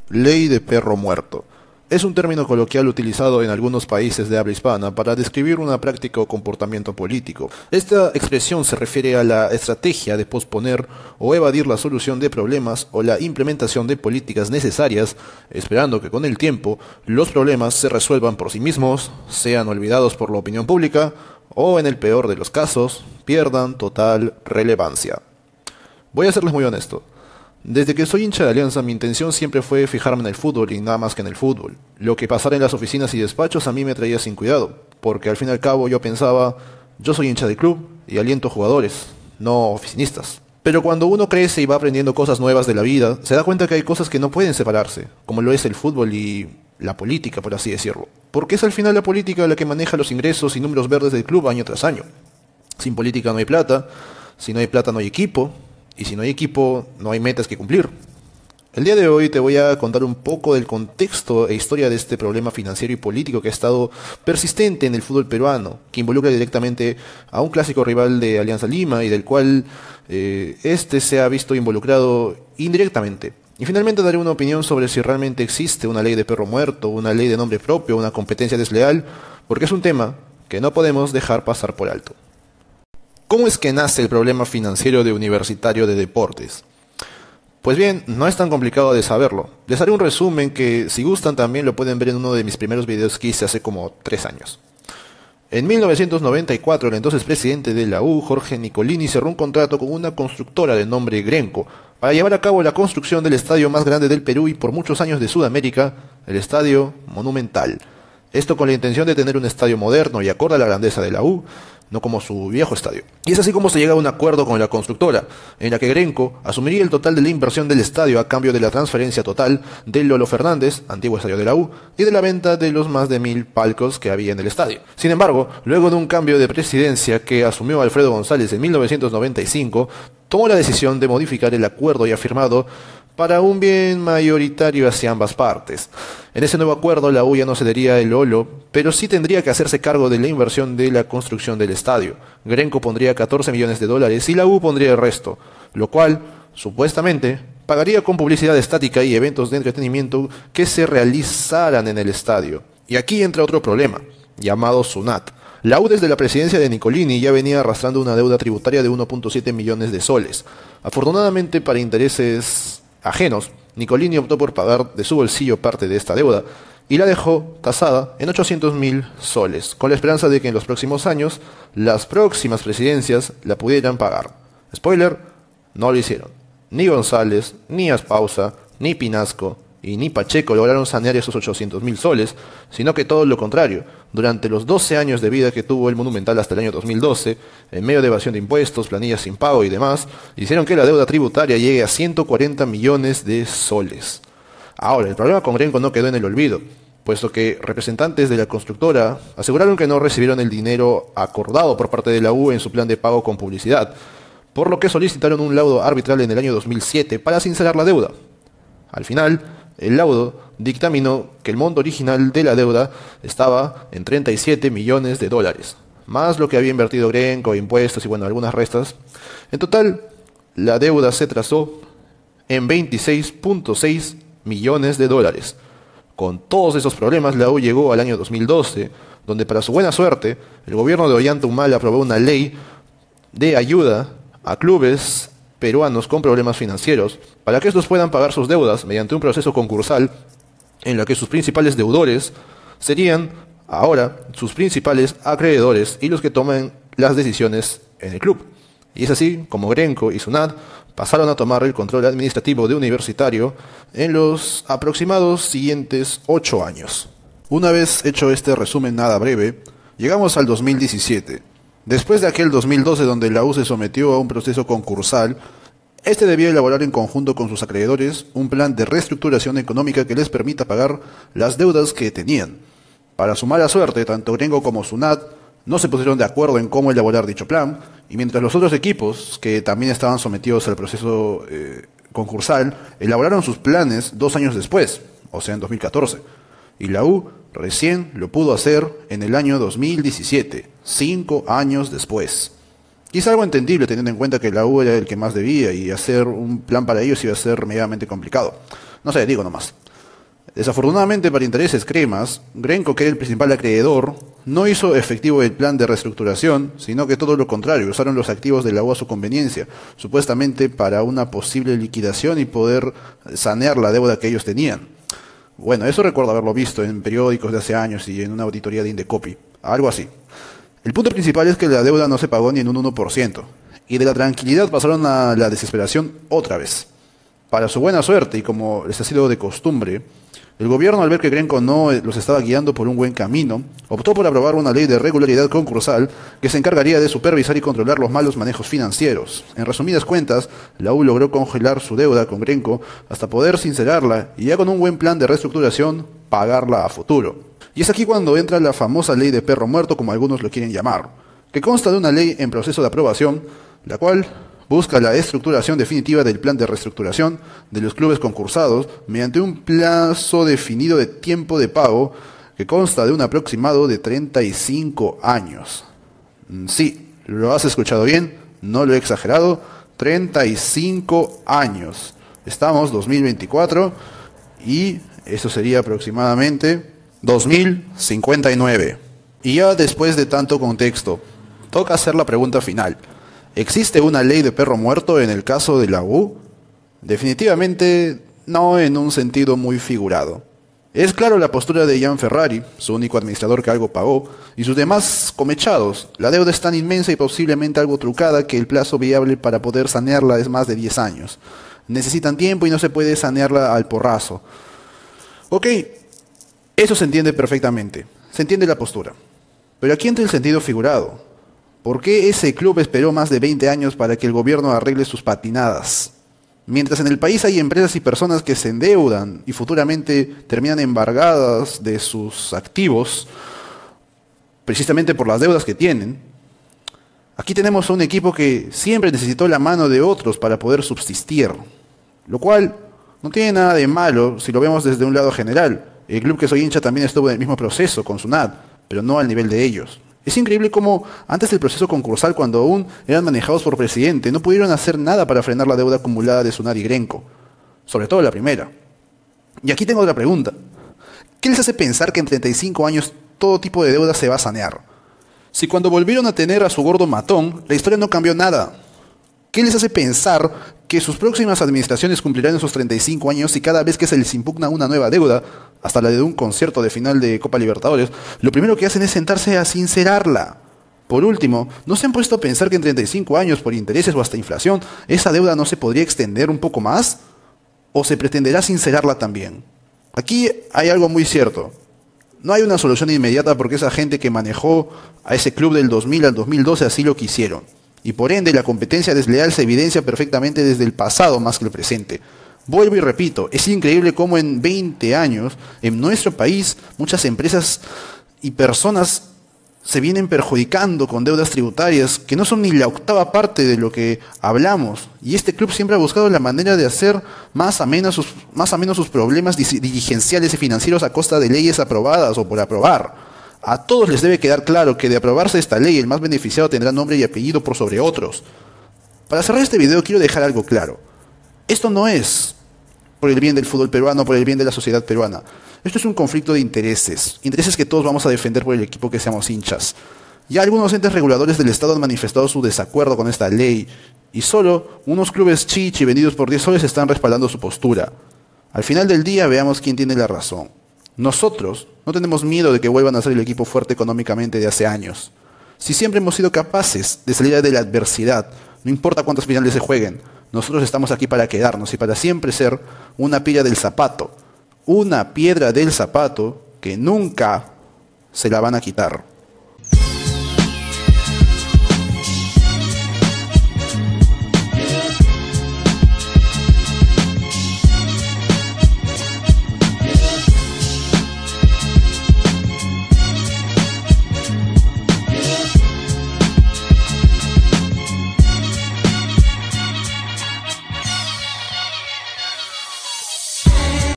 Ley de perro muerto. Es un término coloquial utilizado en algunos países de habla hispana para describir una práctica o comportamiento político. Esta expresión se refiere a la estrategia de posponer o evadir la solución de problemas o la implementación de políticas necesarias, esperando que con el tiempo los problemas se resuelvan por sí mismos, sean olvidados por la opinión pública o, en el peor de los casos, pierdan total relevancia. Voy a serles muy honesto. Desde que soy hincha de Alianza, mi intención siempre fue fijarme en el fútbol y nada más que en el fútbol. Lo que pasara en las oficinas y despachos a mí me traía sin cuidado, porque al fin y al cabo yo pensaba, yo soy hincha del club y aliento jugadores, no oficinistas. Pero cuando uno crece y va aprendiendo cosas nuevas de la vida, se da cuenta que hay cosas que no pueden separarse, como lo es el fútbol y la política, por así decirlo. Porque es al final la política la que maneja los ingresos y números verdes del club año tras año. Sin política no hay plata, si no hay plata no hay equipo, y si no hay equipo, no hay metas que cumplir. El día de hoy te voy a contar un poco del contexto e historia de este problema financiero y político que ha estado persistente en el fútbol peruano, que involucra directamente a un clásico rival de Alianza Lima y del cual este se ha visto involucrado indirectamente. Y finalmente daré una opinión sobre si realmente existe una ley de perro muerto, una ley de nombre propio, una competencia desleal, porque es un tema que no podemos dejar pasar por alto. ¿Cómo es que nace el problema financiero de Universitario de Deportes? Pues bien, no es tan complicado de saberlo. Les haré un resumen que, si gustan, también lo pueden ver en uno de mis primeros videos que hice hace como 3 años. En 1994, el entonces presidente de la U, Jorge Nicolini, cerró un contrato con una constructora de nombre Grenco para llevar a cabo la construcción del estadio más grande del Perú y por muchos años de Sudamérica, el Estadio Monumental. Esto con la intención de tener un estadio moderno y acorde a la grandeza de la U, no como su viejo estadio. Y es así como se llega a un acuerdo con la constructora, en la que Grenco asumiría el total de la inversión del estadio a cambio de la transferencia total de Lolo Fernández, antiguo estadio de la U, y de la venta de los más de 1000 palcos que había en el estadio. Sin embargo, luego de un cambio de presidencia que asumió Alfredo González en 1995, tomó la decisión de modificar el acuerdo ya firmado para un bien mayoritario hacia ambas partes. En ese nuevo acuerdo la U ya no cedería el Lolo, pero sí tendría que hacerse cargo de la inversión de la construcción del estadio. Grenco pondría $14 millones y la U pondría el resto, lo cual, supuestamente, pagaría con publicidad estática y eventos de entretenimiento que se realizaran en el estadio. Y aquí entra otro problema, llamado SUNAT. La U desde la presidencia de Nicolini ya venía arrastrando una deuda tributaria de 1.7 millones de soles. Afortunadamente para intereses ajenos, Nicolini optó por pagar de su bolsillo parte de esta deuda y la dejó tasada en 800.000 soles, con la esperanza de que en los próximos años las próximas presidencias la pudieran pagar. Spoiler, no lo hicieron. Ni González, ni Aspausa, ni Pinasco y ni Pacheco lograron sanear esos 800.000 soles, sino que todo lo contrario. Durante los 12 años de vida que tuvo el Monumental hasta el año 2012, en medio de evasión de impuestos, planillas sin pago y demás, hicieron que la deuda tributaria llegue a 140 millones de soles. Ahora, el problema con Grenco no quedó en el olvido, puesto que representantes de la constructora aseguraron que no recibieron el dinero acordado por parte de la U en su plan de pago con publicidad, por lo que solicitaron un laudo arbitral en el año 2007 para sincerar la deuda. Al final, el laudo dictaminó que el monto original de la deuda estaba en $37 millones, más lo que había invertido Grenco, impuestos y bueno, algunas restas. En total, la deuda se trazó en $26.6 millones. Con todos esos problemas, la U llegó al año 2012, donde para su buena suerte, el gobierno de Ollanta Humala aprobó una ley de ayuda a clubes peruanos con problemas financieros, para que estos puedan pagar sus deudas mediante un proceso concursal en la que sus principales deudores serían ahora sus principales acreedores y los que toman las decisiones en el club. Y es así como Grenco y SUNAT pasaron a tomar el control administrativo de Universitario en los aproximados siguientes 8 años. Una vez hecho este resumen nada breve, llegamos al 2017. Después de aquel 2012 donde la U se sometió a un proceso concursal, este debía elaborar en conjunto con sus acreedores un plan de reestructuración económica que les permita pagar las deudas que tenían. Para su mala suerte, tanto Grenco como SUNAT no se pusieron de acuerdo en cómo elaborar dicho plan, y mientras los otros equipos, que también estaban sometidos al proceso concursal, elaboraron sus planes 2 años después, o sea en 2014, y la U recién lo pudo hacer en el año 2017, 5 años después. Y es algo entendible teniendo en cuenta que la U era el que más debía y hacer un plan para ellos iba a ser medianamente complicado. No sé, digo nomás. Desafortunadamente para intereses cremas, Grenco, que era el principal acreedor, no hizo efectivo el plan de reestructuración, sino que todo lo contrario, usaron los activos de la U a su conveniencia, supuestamente para una posible liquidación y poder sanear la deuda que ellos tenían. Bueno, eso recuerdo haberlo visto en periódicos de hace años y en una auditoría de Indecopi, algo así. El punto principal es que la deuda no se pagó ni en un 1%, y de la tranquilidad pasaron a la desesperación otra vez. Para su buena suerte, y como les ha sido de costumbre, el gobierno, al ver que Grenco no los estaba guiando por un buen camino, optó por aprobar una ley de regularidad concursal que se encargaría de supervisar y controlar los malos manejos financieros. En resumidas cuentas, la U logró congelar su deuda con Grenco hasta poder sincerarla y ya con un buen plan de reestructuración, pagarla a futuro. Y es aquí cuando entra la famosa ley de perro muerto, como algunos lo quieren llamar, que consta de una ley en proceso de aprobación, la cual busca la estructuración definitiva del plan de reestructuración de los clubes concursados mediante un plazo definido de tiempo de pago que consta de un aproximado de 35 años. Sí, lo has escuchado bien, no lo he exagerado, 35 años. Estamos 2024 y eso sería aproximadamente 2059. Y ya después de tanto contexto, toca hacer la pregunta final. ¿Existe una ley de perro muerto en el caso de la U? Definitivamente no, en un sentido muy figurado. Es claro la postura de Gian Ferrari, su único administrador que algo pagó, y sus demás comechados. La deuda es tan inmensa y posiblemente algo trucada que el plazo viable para poder sanearla es más de 10 años. Necesitan tiempo y no se puede sanearla al porrazo. Ok, eso se entiende perfectamente, se entiende la postura. Pero aquí entra el sentido figurado. ¿Por qué ese club esperó más de 20 años para que el gobierno arregle sus patinadas? Mientras en el país hay empresas y personas que se endeudan y futuramente terminan embargadas de sus activos, precisamente por las deudas que tienen, aquí tenemos a un equipo que siempre necesitó la mano de otros para poder subsistir, lo cual no tiene nada de malo si lo vemos desde un lado general. El club que soy hincha también estuvo en el mismo proceso con Sunat, pero no al nivel de ellos. Es increíble cómo antes del proceso concursal, cuando aún eran manejados por presidente, no pudieron hacer nada para frenar la deuda acumulada de Sunat y Grenco. Sobre todo la primera. Y aquí tengo otra pregunta. ¿Qué les hace pensar que en 35 años todo tipo de deuda se va a sanear? Si cuando volvieron a tener a su gordo matón, la historia no cambió nada. ¿Qué les hace pensar que sus próximas administraciones cumplirán esos 35 años y cada vez que se les impugna una nueva deuda, hasta la de un concierto de final de Copa Libertadores, lo primero que hacen es sentarse a sincerarla? Por último, ¿no se han puesto a pensar que en 35 años, por intereses o hasta inflación, esa deuda no se podría extender un poco más? ¿O se pretenderá sincerarla también? Aquí hay algo muy cierto. No hay una solución inmediata porque esa gente que manejó a ese club del 2000 al 2012 así lo quisieron. Y por ende la competencia desleal se evidencia perfectamente desde el pasado más que el presente. Vuelvo y repito, es increíble cómo en 20 años, en nuestro país, muchas empresas y personas se vienen perjudicando con deudas tributarias que no son ni la octava parte de lo que hablamos. Y este club siempre ha buscado la manera de hacer más a menos sus problemas dirigenciales y financieros a costa de leyes aprobadas o por aprobar. A todos les debe quedar claro que de aprobarse esta ley, el más beneficiado tendrá nombre y apellido por sobre otros. Para cerrar este video quiero dejar algo claro. Esto no es por el bien del fútbol peruano, por el bien de la sociedad peruana. Esto es un conflicto de intereses, intereses que todos vamos a defender por el equipo que seamos hinchas. Ya algunos entes reguladores del Estado han manifestado su desacuerdo con esta ley, y solo unos clubes chichi vendidos por 10 soles están respaldando su postura. Al final del día veamos quién tiene la razón. Nosotros no tenemos miedo de que vuelvan a ser el equipo fuerte económicamente de hace años. Si siempre hemos sido capaces de salir de la adversidad, no importa cuántos finales se jueguen, nosotros estamos aquí para quedarnos y para siempre ser una piedra del zapato. Una piedra del zapato que nunca se la van a quitar.